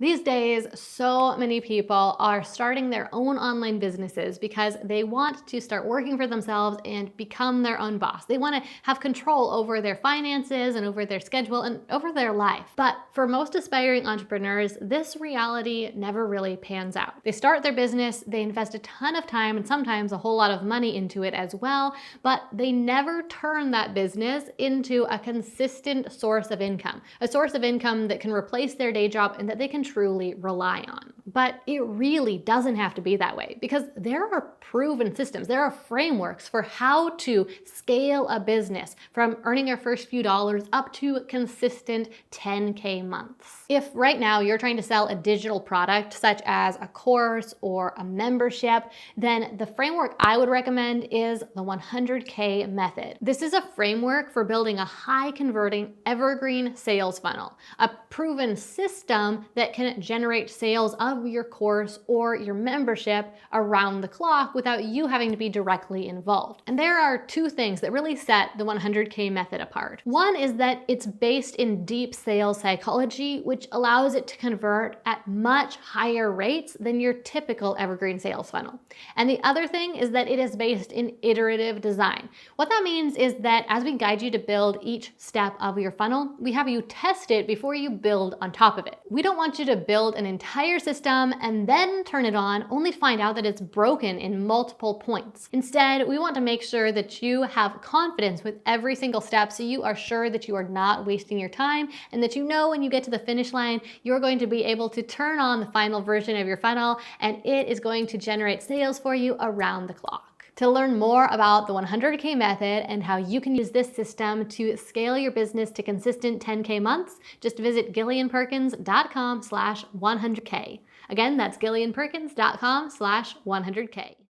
These days, so many people are starting their own online businesses because they want to start working for themselves and become their own boss. They want to have control over their finances and over their schedule and over their life. But for most aspiring entrepreneurs, this reality never really pans out. They start their business, they invest a ton of time and sometimes a whole lot of money into it as well, but they never turn that business into a consistent source of income, a source of income that can replace their day job and that they can truly rely on. But it really doesn't have to be that way because there are proven systems, there are frameworks for how to scale a business from earning your first few dollars up to consistent 10K months. If right now you're trying to sell a digital product such as a course or a membership, then the framework I would recommend is the 100K method. This is a framework for building a high converting evergreen sales funnel, a proven system that can generate sales of your course or your membership around the clock without you having to be directly involved. And there are two things that really set the 100K method apart. One is that it's based in deep sales psychology, which allows it to convert at much higher rates than your typical evergreen sales funnel. And the other thing is that it is based in iterative design. What that means is that as we guide you to build each step of your funnel, we have you test it before you build on top of it. We don't want you to build an entire system and then turn it on, only find out that it's broken in multiple points. Instead, we want to make sure that you have confidence with every single step so you are sure that you are not wasting your time and that you know when you get to the finish line, you're going to be able to turn on the final version of your funnel and it is going to generate sales for you around the clock. To learn more about the 100K method and how you can use this system to scale your business to consistent 10K months, just visit gillianperkins.com/100K. Again, that's gillianperkins.com/100K.